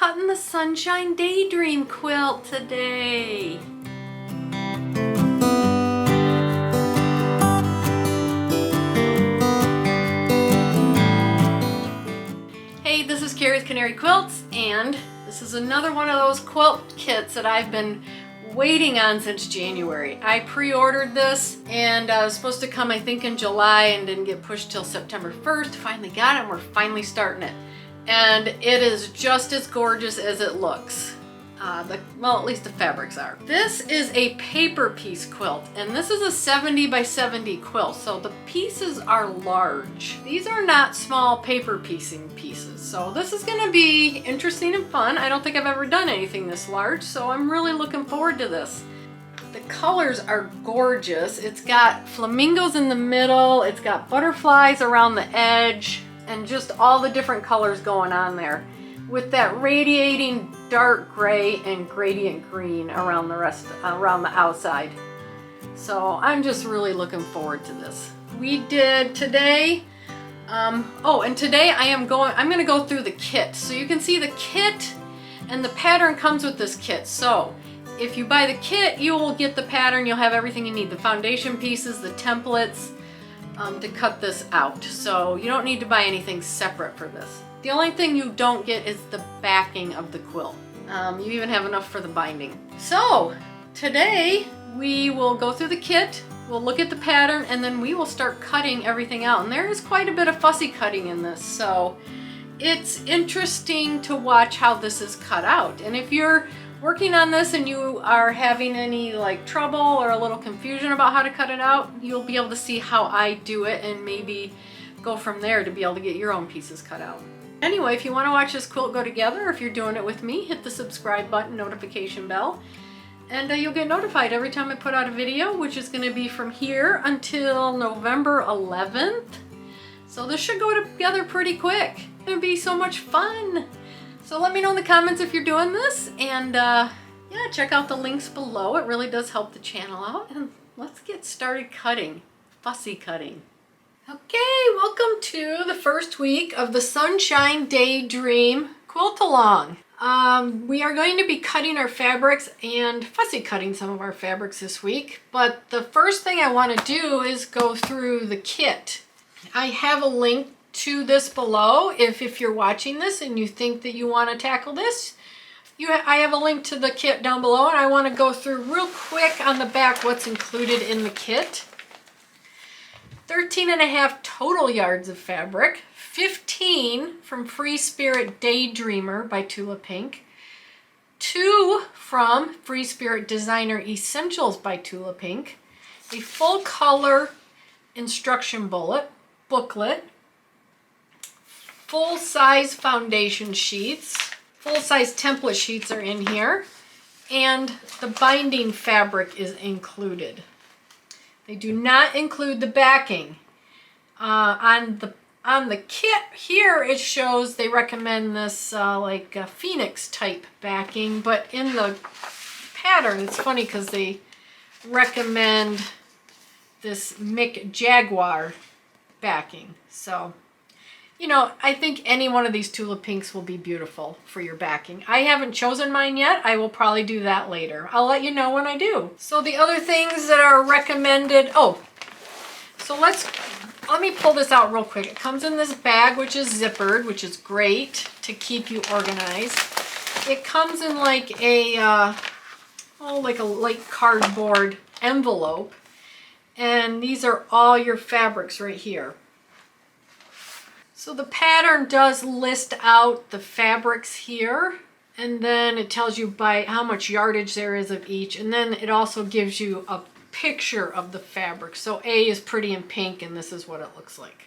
cutting the Sunshine Daydream quilt today. Hey, this is Carrie with Canary Quilts, and this is another one of those quilt kits that I've been waiting on since January. I pre-ordered this and it was supposed to come I think in July and didn't get pushed till September 1st. Finally got it and we're finally starting it. And it is just as gorgeous as it looks. Well, at least the fabrics are. This is a paper piece quilt, and this is a 70 by 70 quilt, so the pieces are large. These are not small paper piecing pieces, so this is going to be interesting and fun. I don't think I've ever done anything this large, so I'm really looking forward to this. The colors are gorgeous. It's got flamingos in the middle, it's got butterflies around the edge, and just all the different colors going on there, with that radiating dark gray and gradient green around around the outside. So I'm just really looking forward to this. We did today, and today I'm going to go through the kit. So you can see the kit, and the pattern comes with this kit. So if you buy the kit, you will get the pattern. You'll have everything you need, the foundation pieces, the templates, to cut this out. So you don't need to buy anything separate for this. The only thing you don't get is the backing of the quilt. You even have enough for the binding. So today we will go through the kit, we'll look at the pattern, and then we will start cutting everything out. And there is quite a bit of fussy cutting in this, so it's interesting to watch how this is cut out. And if you're working on this and you are having any trouble or a little confusion about how to cut it out, you'll be able to see how I do it and maybe go from there to be able to get your own pieces cut out. Anyway, if you want to watch this quilt go together, if you're doing it with me, hit the subscribe button, notification bell, and you'll get notified every time I put out a video, which is going to be from here until November 11th. So this should go together pretty quick. It's going to be so much fun. So let me know in the comments if you're doing this, and yeah, check out the links below. It really does help the channel out. And let's get started cutting, fussy cutting. Okay, welcome to the first week of the Sunshine Daydream quilt along. We are going to be cutting our fabrics and fussy cutting some of our fabrics this week, but the first thing I want to do is go through the kit. I have a link to this below if you're watching this and you think that you want to tackle this. I have a link to the kit down below, and I want to go through real quick on the back what's included in the kit. 13.5 total yards of fabric, 15 from Free Spirit Daydreamer by Tula Pink, 2 from Free Spirit Designer Essentials by Tula Pink, a full color instruction booklet, full size foundation sheets, full size template sheets are in here, and the binding fabric is included. They do not include the backing. On the kit here, it shows they recommend this like a Phoenix type backing, but in the pattern, it's funny because they recommend this Mick Jaguar backing. So, you know, I think any one of these Tula Pinks will be beautiful for your backing. I haven't chosen mine yet. I will probably do that later. I'll let you know when I do. So the other things that are recommended, so let me pull this out real quick. It comes in this bag, which is zippered, which is great to keep you organized. It comes in like a light cardboard envelope, and these are all your fabrics right here. So the pattern does list out the fabrics here, and then it tells you by how much yardage there is of each, and then it also gives you a picture of the fabric. So A is pretty in pink, and this is what it looks like.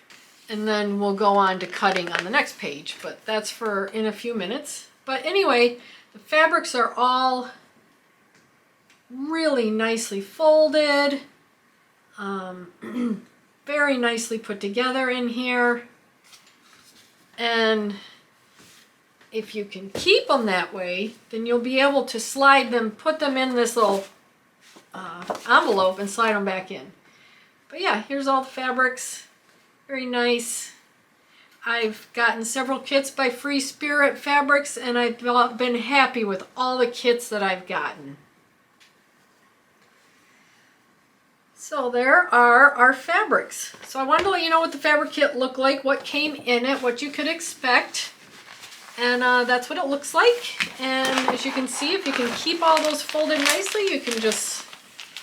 And then we'll go on to cutting on the next page, but that's for in a few minutes. But anyway, the fabrics are all really nicely folded, very nicely put together in here. And if you can keep them that way, then you'll be able to slide them, put them in this little envelope and slide them back in. But yeah, here's all the fabrics. Very nice. I've gotten several kits by Free Spirit Fabrics, and I've been happy with all the kits that I've gotten. So there are our fabrics. So I wanted to let you know what the fabric kit looked like, what came in it, what you could expect. And that's what it looks like. And as you can see, if you can keep all those folded nicely, you can just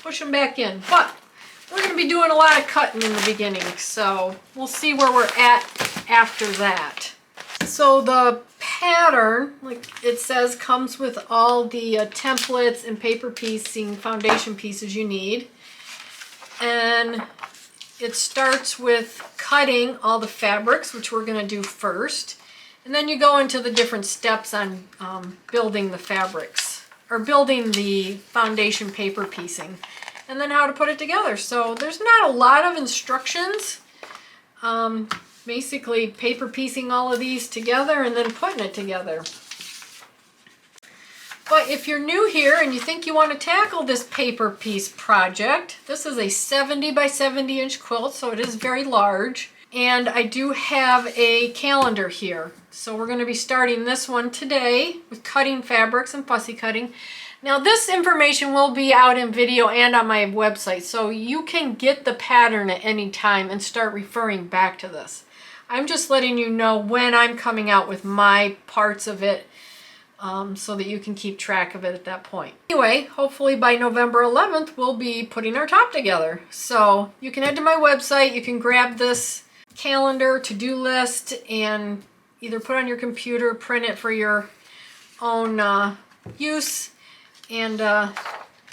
push them back in. But we're going to be doing a lot of cutting in the beginning, so we'll see where we're at after that. So the pattern, like it says, comes with all the templates and paper piecing foundation pieces you need. And it starts with cutting all the fabrics, which we're going to do first. And then you go into the different steps on building the fabrics, or building the foundation paper piecing, and then how to put it together. So there's not a lot of instructions. Basically paper piecing all of these together and then putting it together. But if you're new here and you think you want to tackle this paper piece project, this is a 70 by 70 inch quilt, so it is very large. And I do have a calendar here. So we're going to be starting this one today with cutting fabrics and fussy cutting. Now this information will be out in video and on my website, so you can get the pattern at any time and start referring back to this. I'm just letting you know when I'm coming out with my parts of it, so that you can keep track of it at that point. Anyway, hopefully by November 11th, we'll be putting our top together. So you can head to my website, you can grab this calendar, to-do list, and either put on your computer, print it for your own use, and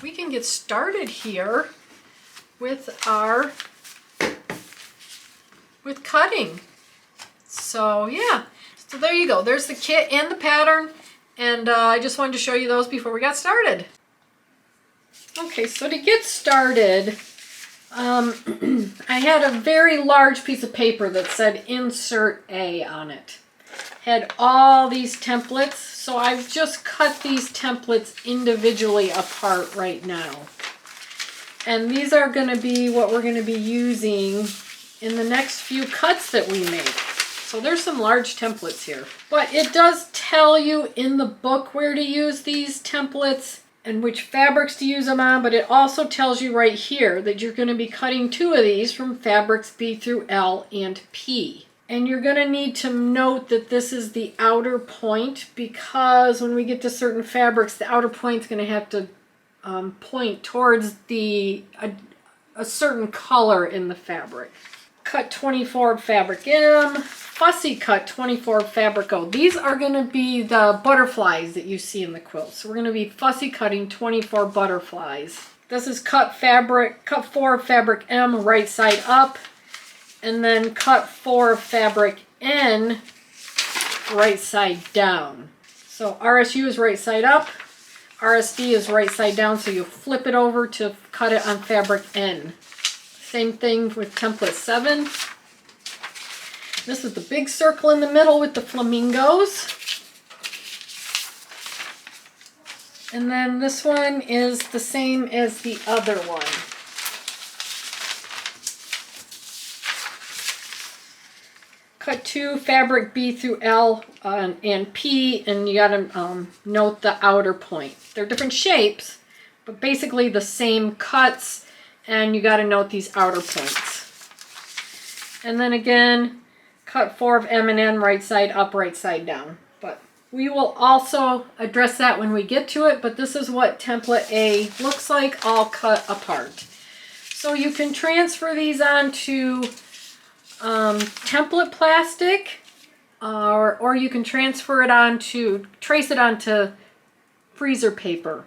we can get started here with cutting. So yeah, so there you go. There's the kit and the pattern. And I just wanted to show you those before we got started. Okay, so to get started, I had a very large piece of paper that said Insert A on it. Had all these templates, so I've just cut these templates individually apart right now. And these are going to be what we're going to be using in the next few cuts that we make. So there's some large templates here. But it does tell you in the book where to use these templates and which fabrics to use them on, but it also tells you right here that you're going to be cutting 2 of these from fabrics B through L and P. And you're going to need to note that this is the outer point, because when we get to certain fabrics, the outer point's going to have to point towards a certain color in the fabric. Cut 24 fabric M, fussy cut 24 fabric O. These are going to be the butterflies that you see in the quilt. So we're going to be fussy cutting 24 butterflies. This is cut 4 fabric M right side up, and then cut 4 fabric N right side down. So RSU is right side up, RSD is right side down, so you flip it over to cut it on fabric N. Same thing with template 7. This is the big circle in the middle with the flamingos. And then this one is the same as the other one. Cut 2 fabric B through L and P, and you gotta note the outer point. They're different shapes, but basically the same cuts. And you got to note these outer points. And then again, cut 4 of M and N right side up, right side down. But we will also address that when we get to it, but this is what template A looks like, all cut apart. So you can transfer these onto template plastic, or you can transfer it onto, trace it onto freezer paper.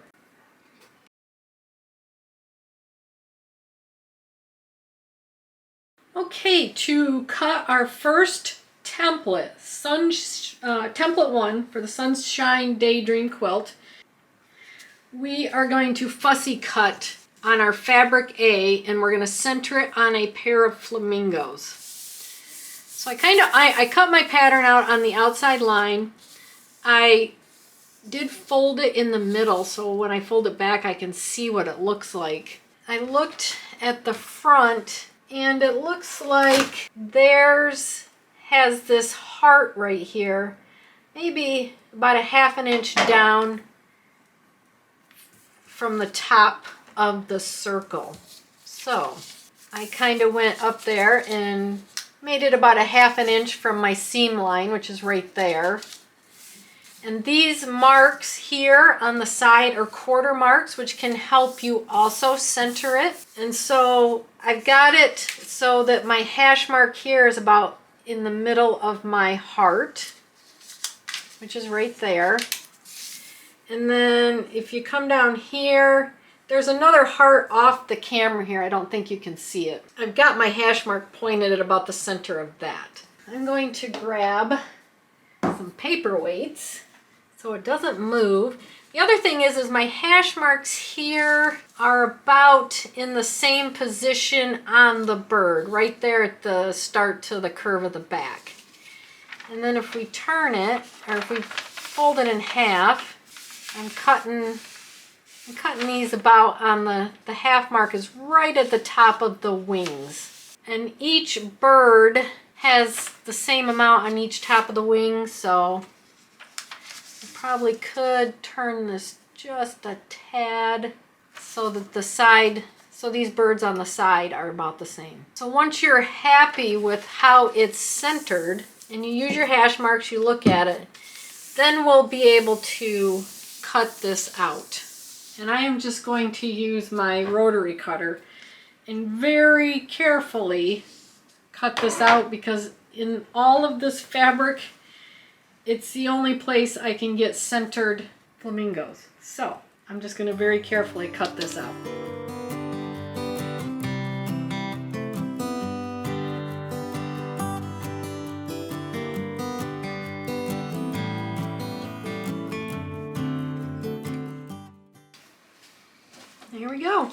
Okay, to cut our first template, template 1 for the Sunshine Daydream quilt, we are going to fussy cut on our fabric A, and we're going to center it on a pair of flamingos. So I cut my pattern out on the outside line. I did fold it in the middle, so when I fold it back I can see what it looks like. I looked at the front, and it looks like there's has this heart right here, maybe about a ½ inch down from the top of the circle. So I kind of went up there and made it about a ½ inch from my seam line, which is right there. And these marks here on the side are quarter marks, which can help you also center it. And so I've got it so that my hash mark here is about in the middle of my heart, which is right there. And then if you come down here, there's another heart off the camera here. I don't think you can see it. I've got my hash mark pointed at about the center of that. I'm going to grab some paperweights so it doesn't move. The other thing is my hash marks here are about in the same position on the bird, right there at the start to the curve of the back. And then if we turn it, or if we fold it in half, I'm cutting these about on the half mark is right at the top of the wings. And each bird has the same amount on each top of the wing, so I probably could turn this just a tad so that the side, so these birds on the side are about the same. So once you're happy with how it's centered and you use your hash marks, you look at it, then we'll be able to cut this out. And I am just going to use my rotary cutter and very carefully cut this out, because in all of this fabric, it's the only place I can get centered flamingos. So I'm just going to very carefully cut this out. Here we go.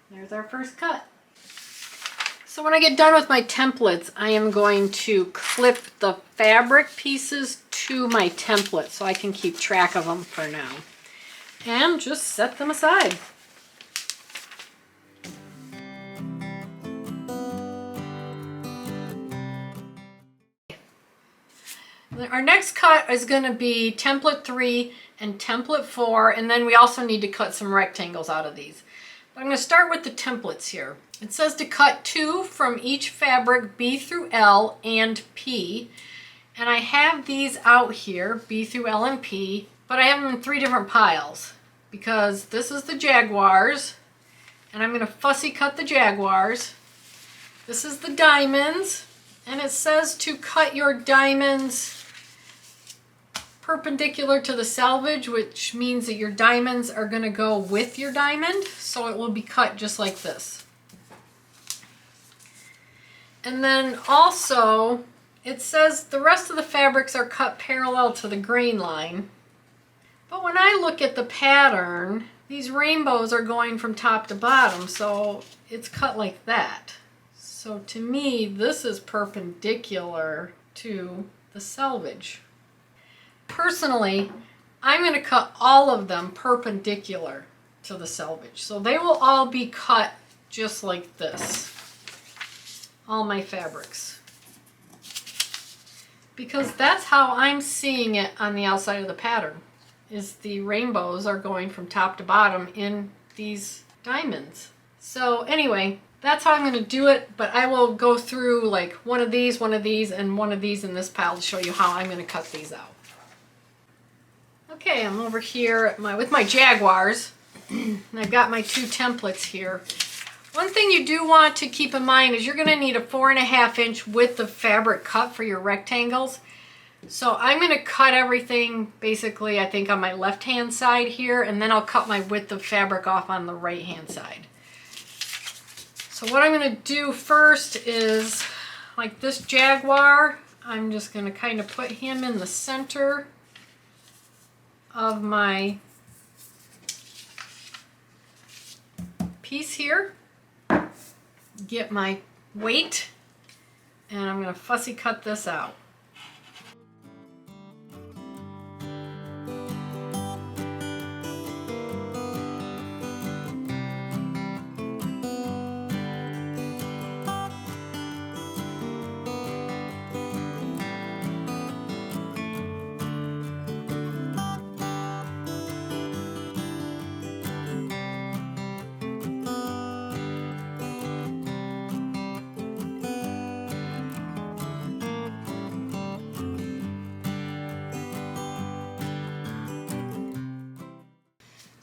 There's our first cut. So when I get done with my templates, I am going to clip the fabric pieces to my template so I can keep track of them for now. And just set them aside. Our next cut is going to be template 3 and template 4, and then we also need to cut some rectangles out of these. But I'm going to start with the templates here. It says to cut 2 from each fabric, B through L and P. And I have these out here, B through L and P, but I have them in 3 different piles because this is the jaguars, and I'm going to fussy cut the jaguars. This is the diamonds, and it says to cut your diamonds perpendicular to the selvage, which means that your diamonds are going to go with your diamond, so it will be cut just like this. And then also it says the rest of the fabrics are cut parallel to the grain line, but when I look at the pattern, these rainbows are going from top to bottom, so it's cut like that. So to me, this is perpendicular to the selvage. Personally, I'm going to cut all of them perpendicular to the selvage. So they will all be cut just like this. All my fabrics. Because that's how I'm seeing it on the outside of the pattern. Is the rainbows are going from top to bottom in these diamonds. So anyway, that's how I'm going to do it, but I will go through like one of these, and one of these in this pile to show you how I'm going to cut these out. Okay, I'm over here with my jaguars, and I've got my 2 templates here. One thing you do want to keep in mind is you're going to need a 4.5 inch width of fabric cut for your rectangles. So I'm going to cut everything basically, I think, on my left hand side here, and then I'll cut my width of fabric off on the right hand side. So what I'm going to do first is, like this jaguar, I'm just going to kind of put him in the center of my piece here. Get my weight, and I'm going to fussy cut this out.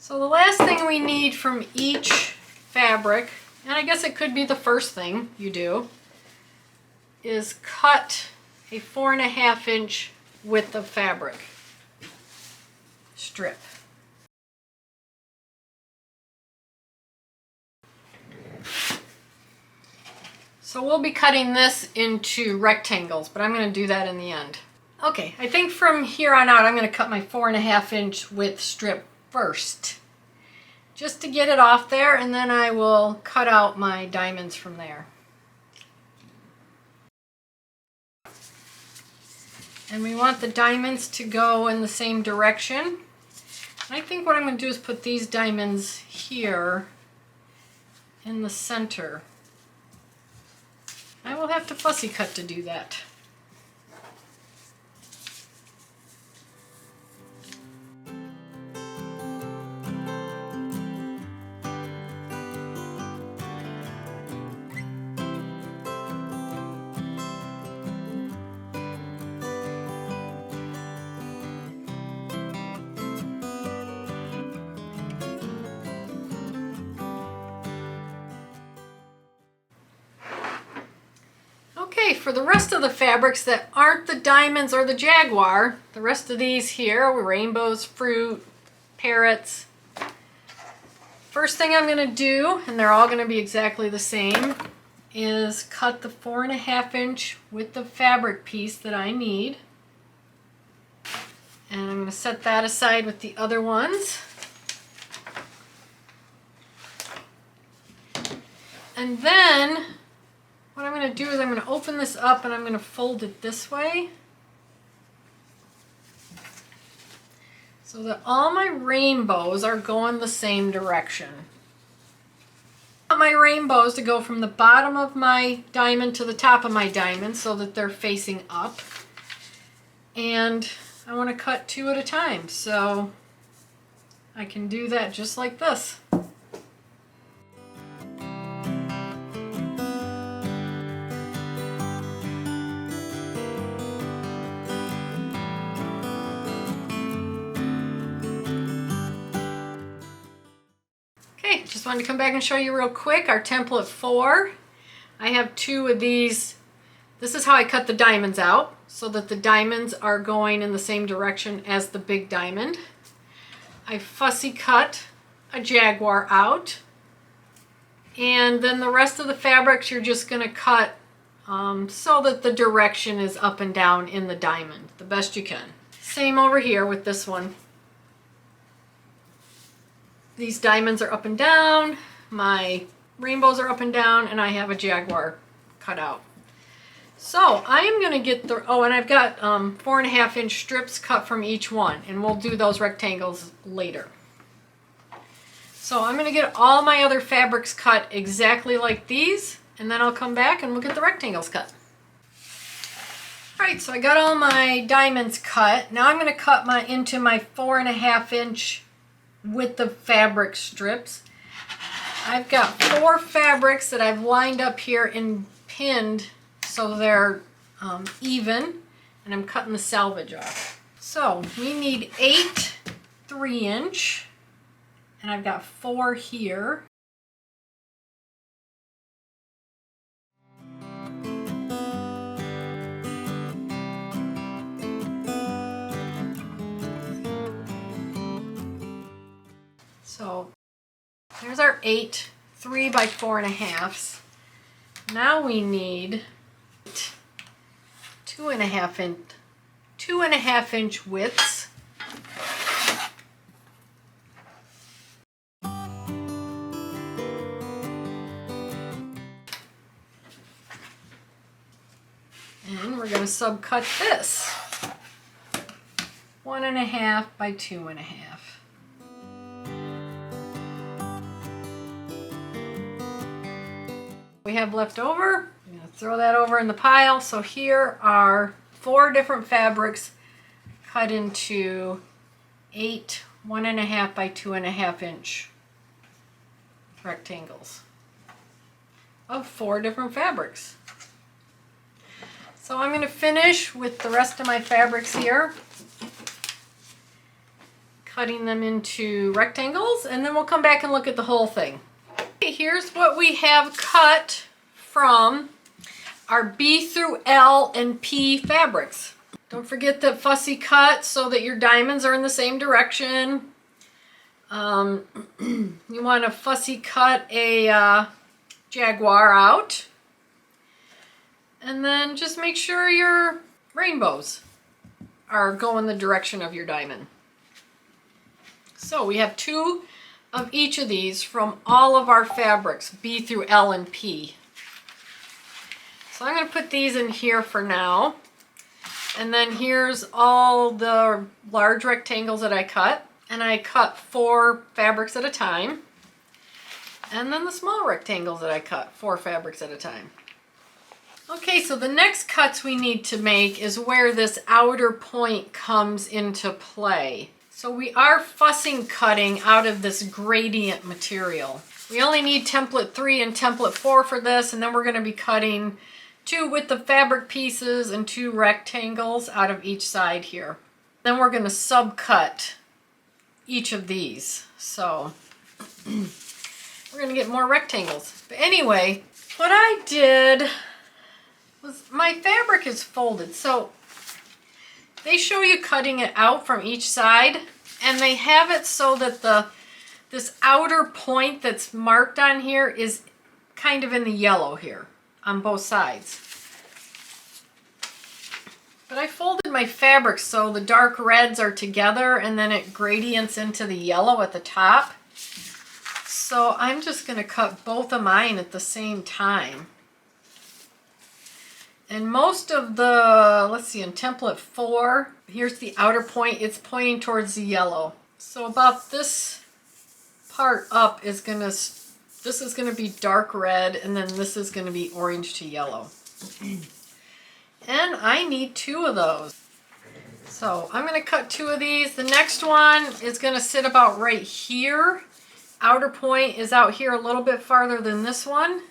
So the last thing we need from each fabric, and I guess it could be the first thing you do, is cut a 4.5 inch width of fabric strip. So we'll be cutting this into rectangles, but I'm going to do that in the end. Okay, I think from here on out I'm going to cut my 4.5 inch width strip first, just to get it off there, and then I will cut out my diamonds from there. And we want the diamonds to go in the same direction. I think what I'm going to do is put these diamonds here in the center. I will have to fussy cut to do that. Okay, for the rest of the fabrics that aren't the diamonds or the jaguar, the rest of these here were rainbows, fruit, parrots. First thing I'm going to do, and they're all going to be exactly the same, is cut the 4.5 inch width of fabric piece that I need. And I'm going to set that aside with the other ones. And then what I'm going to do is I'm going to open this up and I'm going to fold it this way so that all my rainbows are going the same direction. I want my rainbows to go from the bottom of my diamond to the top of my diamond so that they're facing up. And I want to cut 2 at a time, so I can do that just like this. Just wanted to come back and show you real quick our template 4. I have 2 of these. This is how I cut the diamonds out so that the diamonds are going in the same direction as the big diamond. I fussy cut a jaguar out, and then the rest of the fabrics you're just going to cut so that the direction is up and down in the diamond the best you can. Same over here with this one. These diamonds are up and down, my rainbows are up and down, and I have a jaguar cut out. So I am going to get the, oh, and I've got 4.5 inch strips cut from each one, and we'll do those rectangles later. So I'm going to get all my other fabrics cut exactly like these, and then I'll come back and we'll get the rectangles cut. Alright, so I got all my diamonds cut. Now I'm going to cut into my 4.5 inch width of fabric strips. I've got 4 fabrics that I've lined up here and pinned so they're even, and I'm cutting the selvage off. So we need 8 3-inch, and I've got 4 here. So there's our 8 3 by 4.5. Now we need 2.5 inch widths. And we're going to subcut this 1.5 by 2.5. We have left over, I'm going to throw that over in the pile. So here are 4 different fabrics cut into 8 1.5 by 2.5 inch rectangles of 4 different fabrics. So I'm going to finish with the rest of my fabrics here. cutting them into rectangles, and then we'll come back and look at the whole thing. Okay, here's what we have cut from our B through L and P fabrics. Don't forget that Fussy cut so that your diamonds are in the same direction. You want to Fussy cut a jaguar out. And then just make sure your rainbows are going the direction of your diamond. So we have 2 of each of these from all of our fabrics, B through L and P. So I'm going to put these in here for now. And then here's all the large rectangles that I cut. And I cut 4 fabrics at a time. And then the small rectangles that I cut, 4 fabrics at a time. Okay, so the next cuts we need to make is where this outer point comes into play. So we are fussing cutting out of this gradient material. We only need template 3 and template 4 for this, and then we're going to be cutting 2 width of fabric pieces and 2 rectangles out of each side here. Then we're going to subcut each of these. So we're going to get more rectangles. But anyway, what I did was my fabric is folded. So they show you cutting it out from each side, and they have it so that this outer point that's marked on here is kind of in the yellow here on both sides. But I folded my fabric so the dark reds are together and then it gradients into the yellow at the top. So I'm just going to cut both of mine at the same time. And most of the, let's see, in template 4, here's the outer point, it's pointing towards the yellow. So about this part up is going to, this is going to be dark red, and then this is going to be orange to yellow. And I need 2 of those. So I'm going to cut 2 of these. The next one is going to sit about right here. Outer point is out here a little bit farther than this one.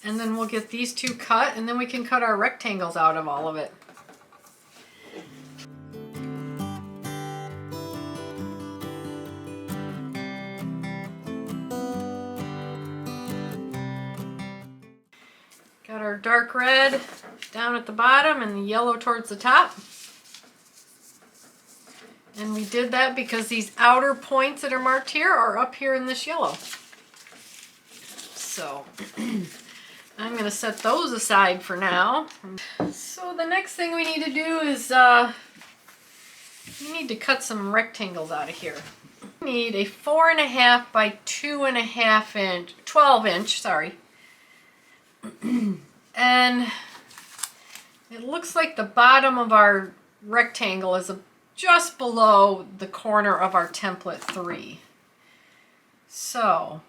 And then we'll get these 2 cut, and then we can cut our rectangles out of all of it. Got our dark red down at the bottom and the yellow towards the top. And we did that because these outer points that are marked here are up here in this yellow. So I'm going to set those aside for now. So the next thing we need to do is we need to cut some rectangles out of here. We need a 4.5 by 2.5 inch, 12 inch, sorry. And it looks like the bottom of our rectangle is just below the corner of our template 3. So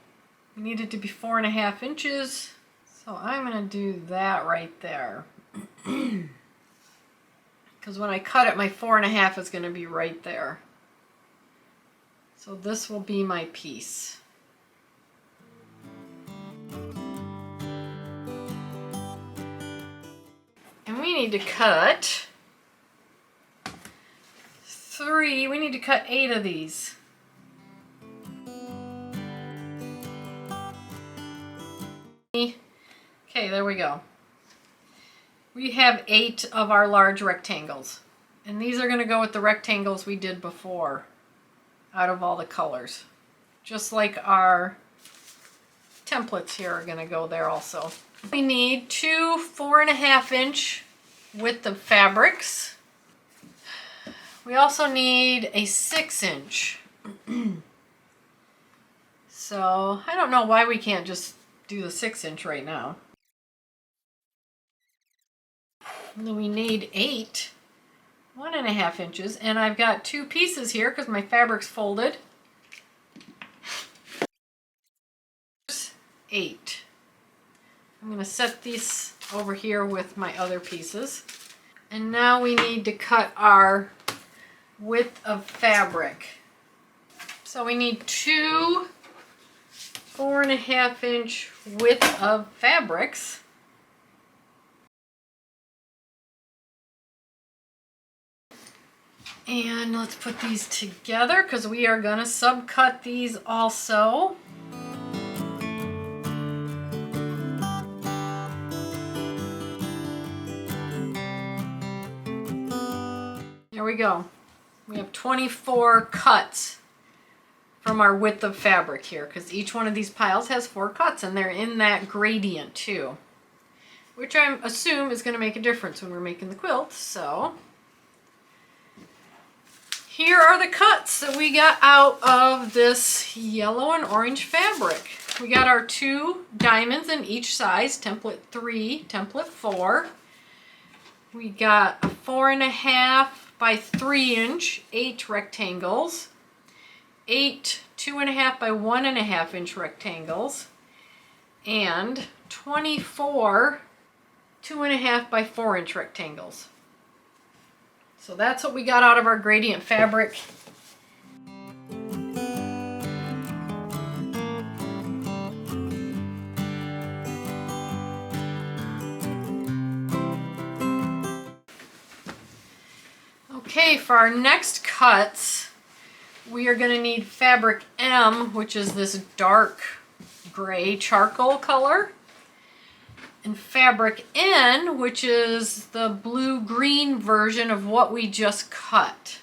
we need it to be 4.5 inches. So I'm going to do that right there. Because when I cut it, my 4.5 is going to be right there. So this will be my piece. And we need to cut 3, we need to cut 8 of these. Okay, there we go. We have 8 of our large rectangles. And these are going to go with the rectangles we did before, out of all the colors. Just like our templates here are going to go there also. We need 2 4.5 inch width of fabrics. We also need a 6 inch. So I don't know why we can't just do the 6 inch right now. And then we need 8 1.5 inches, and I've got 2 pieces here because my fabric's folded. 8. I'm going to set these over here with my other pieces. And now we need to cut our width of fabric. So we need 2 4.5 inch width of fabrics. And let's put these together because we are going to subcut these also. There we go. We have 24 cuts from our width of fabric here because each one of these piles has 4 cuts and they're in that gradient too, which I assume is going to make a difference when we're making the quilt. So here are the cuts that we got out of this yellow and orange fabric. We got our 2 diamonds in each size, template 3, template 4. We got a 4.5 by 3 inch, 8 rectangles, 8 2.5 by 1.5 inch rectangles, and 24 2.5 by 4 inch rectangles. So that's what we got out of our gradient fabric. Okay, for our next cuts, we are going to need fabric M, which is this dark gray charcoal color, and fabric N, which is the blue-green version of what we just cut.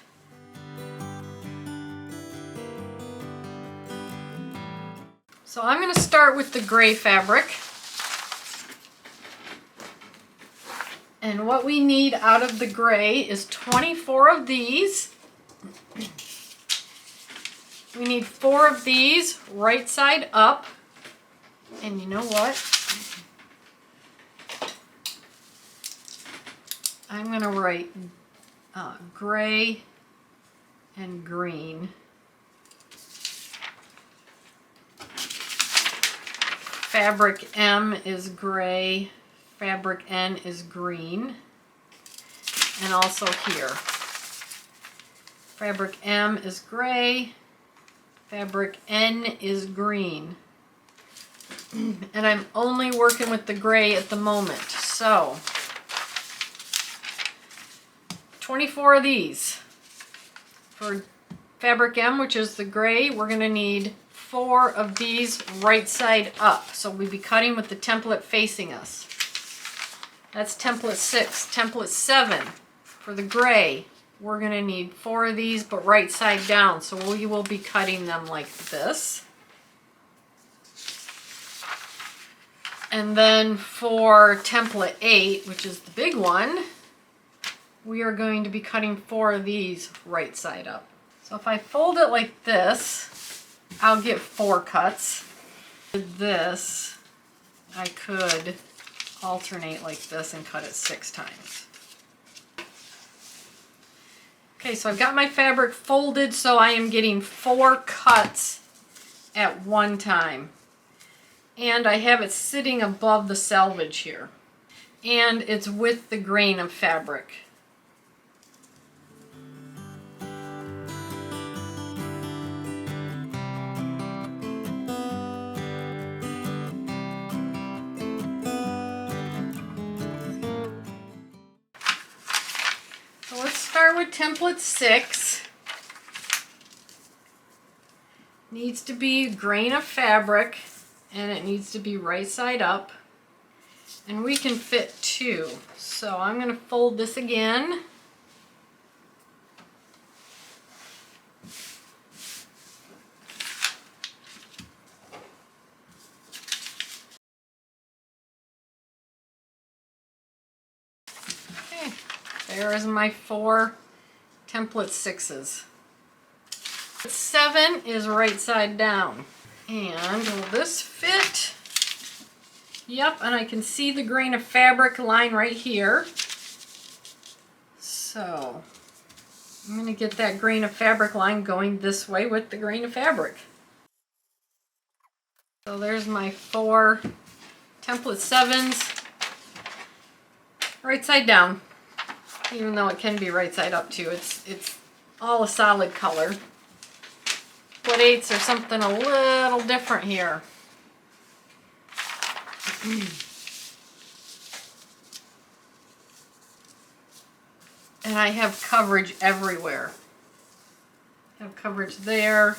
So I'm going to start with the gray fabric. And what we need out of the gray is 24 of these. We need 4 of these right side up. And you know what? I'm going to write gray and green. Fabric M is gray. Fabric N is green, and also here. Fabric M is gray, fabric N is green. And I'm only working with the gray at the moment. So 24 of these. For fabric M, which is the gray, we're going to need 4 of these right side up. So we'll be cutting with the template facing us. That's template 6. Template 7 for the gray, we're going to need 4 of these, but right side down. So we will be cutting them like this. And then for template 8, which is the big one, we are going to be cutting 4 of these right side up. So if I fold it like this, I'll get 4 cuts. With this, I could alternate like this and cut it 6 times. Okay, so I've got my fabric folded, so I am getting 4 cuts at one time. And I have it sitting above the selvage here. And it's with the grain of fabric. Start with template 6. Needs to be a grain of fabric and it needs to be right side up, and we can fit 2. So I'm going to fold this again. Okay, there's my 4 template 6s. 7 is right side down. And will this fit? Yep, and I can see the grain of fabric line right here. So I'm going to get that grain of fabric line going this way with the grain of fabric. So there's my 4 template 7s, right side down, even though it can be right side up too. It's all a solid color. Template 8s are something a little different here. and I have coverage everywhere. I have coverage there,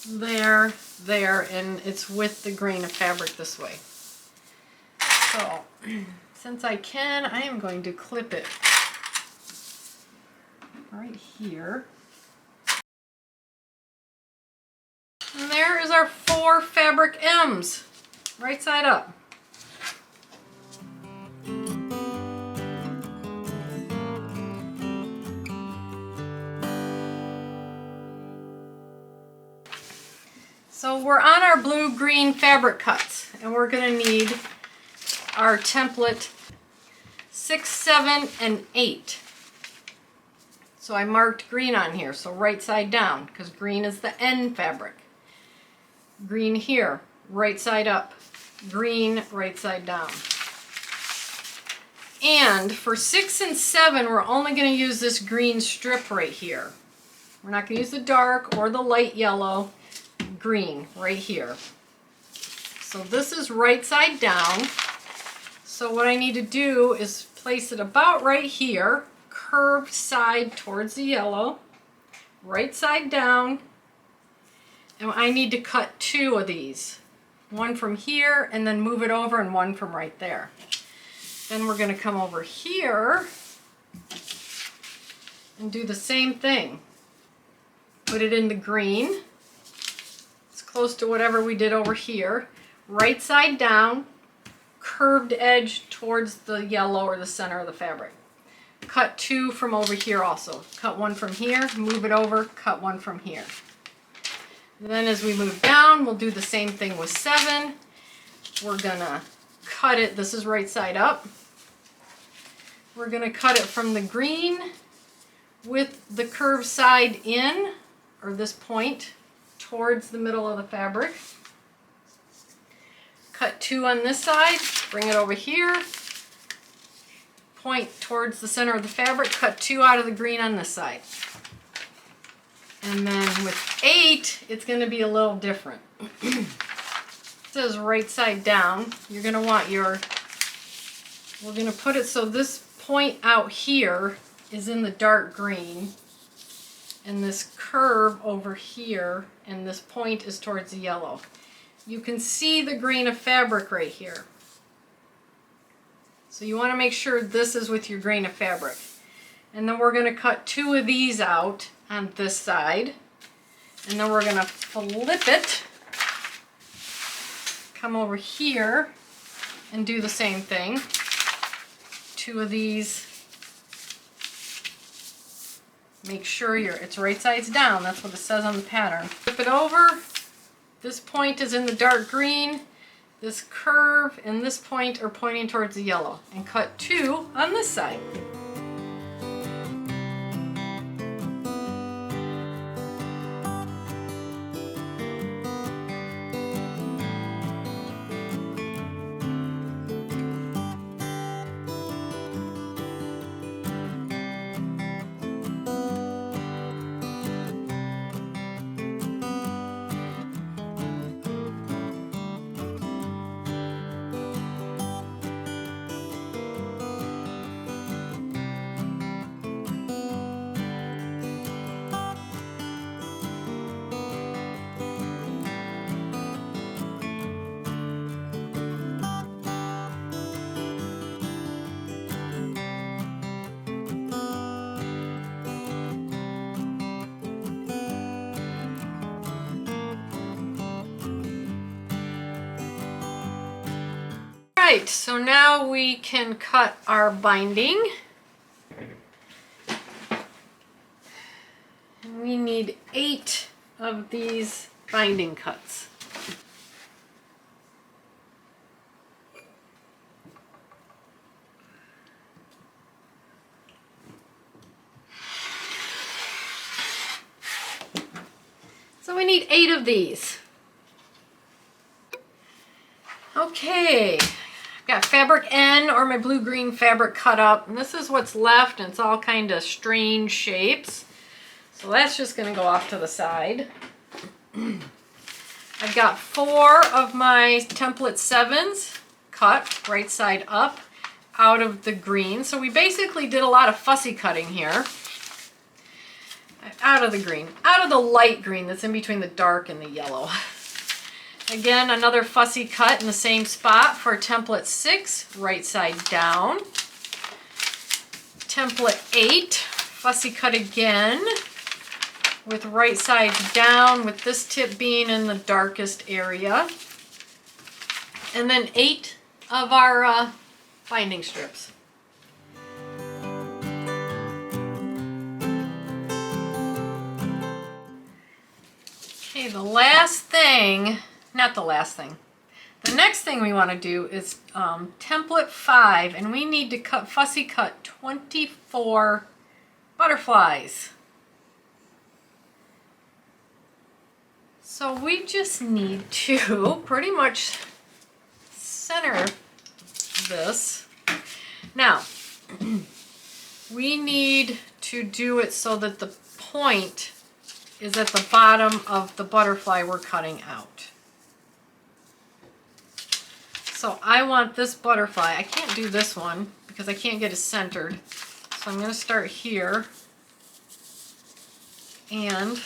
there, there, and it's with the grain of fabric this way. So, since I can, I am going to clip it right here. And there is our 4 fabric M's, right side up. So we're on our blue-green fabric cuts, and we're going to need our template 6, 7, and 8. So I marked green on here, so right side down, because green is the end fabric. Green here, right side up. Green, right side down. And for 6 and 7, we're only going to use this green strip right here. We're not going to use the dark or the light yellow. Green right here. So this is right side down. So what I need to do is place it about right here, curved side towards the yellow, right side down, and I need to cut 2 of these. One from here and then move it over, and one from right there. Then we're going to come over here and do the same thing. Put it in the green. Close to whatever we did over here. Right side down, curved edge towards the yellow or the center of the fabric. Cut 2 from over here also. Cut 1 from here, move it over, cut 1 from here. Then as we move down, we'll do the same thing with 7. We're gonna cut it, this is right side up. We're gonna cut it from the green with the curved side in, or this point, towards the middle of the fabric. Cut 2 on this side, bring it over here, point towards the center of the fabric, cut 2 out of the green on this side. And then with 8, it's going to be a little different. It says right side down. You're going to want your, we're going to put it so this point out here is in the dark green, and this curve over here, and this point is towards the yellow. You can see the grain of fabric right here. So you want to make sure this is with your grain of fabric. And then we're going to cut 2 of these out on this side. And then we're going to flip it, come over here, and do the same thing. 2 of these. Make sure it's right sides down. That's what it says on the pattern. Flip it over. This point is in the dark green. This curve and this point are pointing towards the yellow. And cut 2 on this side. Right, so now we can cut our binding. We need 8 of these binding cuts. So we need 8 of these. Okay, I've got fabric N, or my blue-green fabric, cut up, and this is what's left, and it's all kind of strange shapes. So that's just going to go off to the side. I've got 4 of my template 7s cut right side up. out of the green. So we basically did a lot of fussy cutting here. Out of the green, out of the light green that's in between the dark and the yellow. Again, another fussy cut in the same spot for template 6, right side down. Template 8, fussy cut again with right side down, with this tip being in the darkest area. And then 8 of our binding strips. Okay, the last thing, not the last thing, the next thing we want to do is template 5, and we need to fussy cut 24 butterflies. So we just need to pretty much center this. Now, we need to do it so that the point is at the bottom of the butterfly we're cutting out. So I want this butterfly, I can't do this one because I can't get it centered. So I'm going to start here. And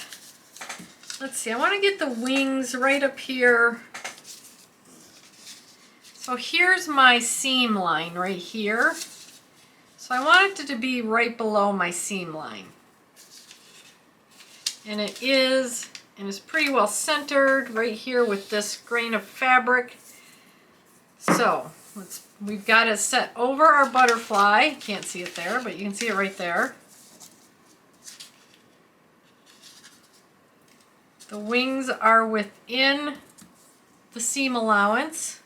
let's see, I want to get the wings right up here. So here's my seam line right here. So I want it to be right below my seam line. And it is, and it's pretty well centered right here with this grain of fabric. So we've got it set over our butterfly. Can't see it there, but you can see it right there. The wings are within the seam allowance.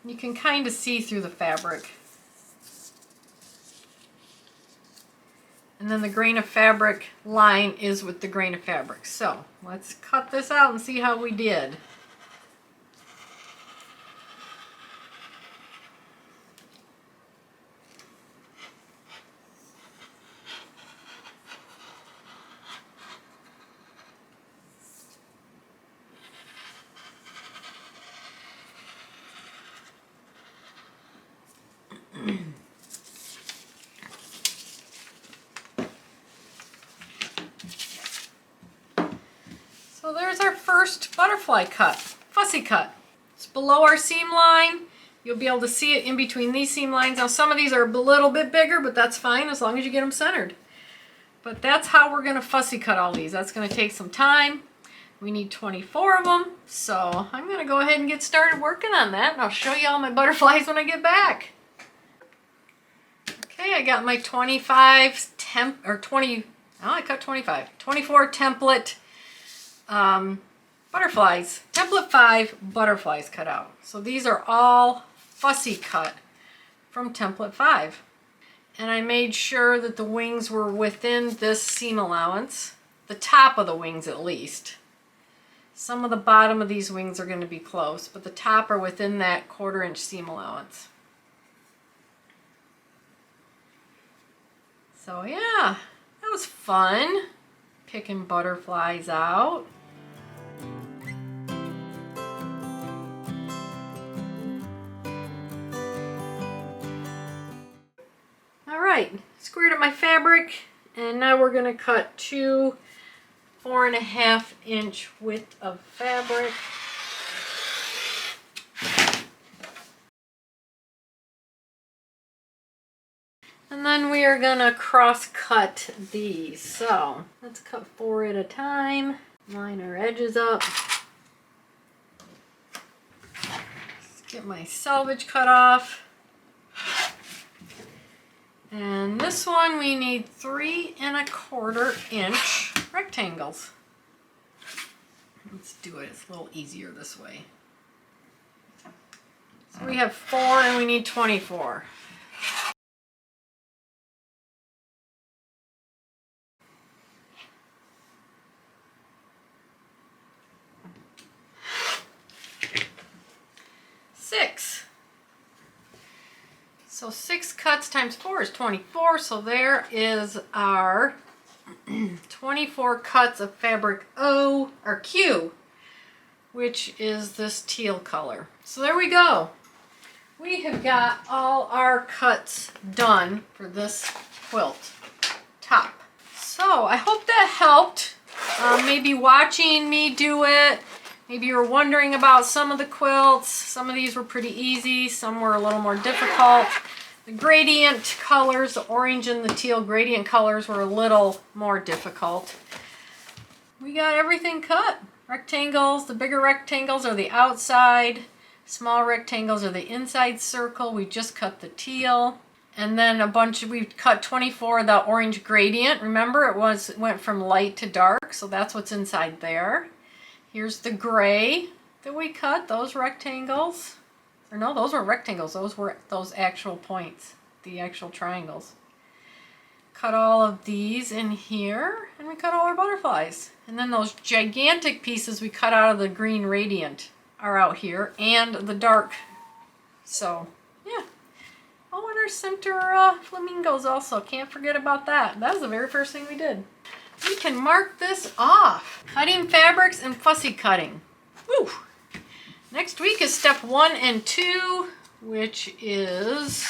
You can kind of see through the fabric. And then the grain of fabric line is with the grain of fabric. So let's cut this out and see how we did. So there's our first butterfly cut, fussy cut. It's below our seam line. You'll be able to see it in between these seam lines. Now some of these are a little bit bigger, but that's fine as long as you get them centered. But that's how we're going to fussy cut all these. That's going to take some time. We need 24 of them, so I'm going to go ahead and get started working on that, and I'll show you all my butterflies when I get back. Okay, I got my 24 template butterflies, template 5 butterflies cut out. So these are all fussy cut from template 5. And I made sure that the wings were within this seam allowance, the top of the wings at least. Some of the bottom of these wings are going to be close, but the top are within that 1/4 inch seam allowance. So yeah, that was fun, picking butterflies out. Alright, squared up my fabric, and now we're going to cut 2 4.5 inch width of fabric. And then we are going to cross cut these. So let's cut 4 at a time. Line our edges up. Let's get my selvage cut off. And this one we need 3 1/4 inch rectangles. Let's do it, it's a little easier this way. So we have 4 and we need 24. So 6 cuts times 4 is 24, so there is our 24 cuts of fabric O, or Q, which is this teal color. So there we go. we have got all our cuts done for this quilt top. So I hope that helped. Maybe watching me do it. Maybe you were wondering about some of the quilts. Some of these were pretty easy. Some were a little more difficult. The gradient colors, the orange and the teal gradient colors were a little more difficult. We got everything cut. Rectangles, the bigger rectangles are the outside. Small rectangles are the inside circle. We just cut the teal. And then a bunch, we cut 24 of the orange gradient. Remember, it went from light to dark, so that's what's inside there. Here's the gray that we cut, those rectangles. Or no, those weren't rectangles, those were those actual points, the actual triangles. Cut all of these in here, and we cut all our butterflies. And then those gigantic pieces we cut out of the green radiant are out here, and the dark. So, yeah. Oh, and our center flamingos also. Can't forget about that. That was the very first thing we did. We can mark this off. Cutting fabrics and fussy cutting. Woo! Next week is step 1 and 2, which is,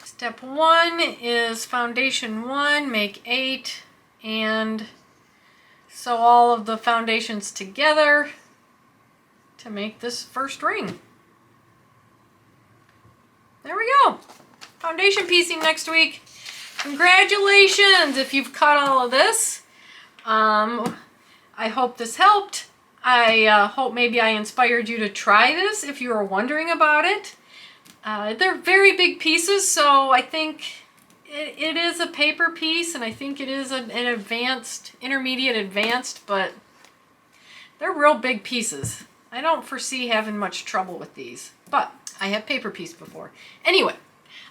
step 1 is foundation 1, make 8, and sew all of the foundations together to make this first ring. There we go. Foundation piecing next week. Congratulations if you've cut all of this. I hope this helped. I hope maybe I inspired you to try this if you were wondering about it. They're very big pieces, so I think it is a paper piece, and I think it is an advanced, intermediate advanced, but they're real big pieces. I don't foresee having much trouble with these, but I have paper piece before. Anyway,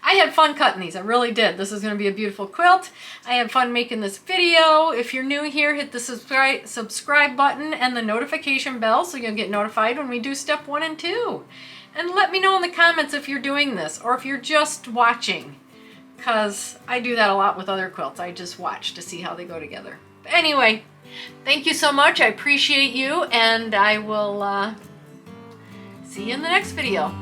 I had fun cutting these. I really did. This is going to be a beautiful quilt. I had fun making this video. If you're new here, hit the subscribe button and the notification bell so you'll get notified when we do step 1 and 2. And let me know in the comments if you're doing this or if you're just watching, because I do that a lot with other quilts. I just watch to see how they go together. But anyway, thank you so much. I appreciate you, and I will see you in the next video.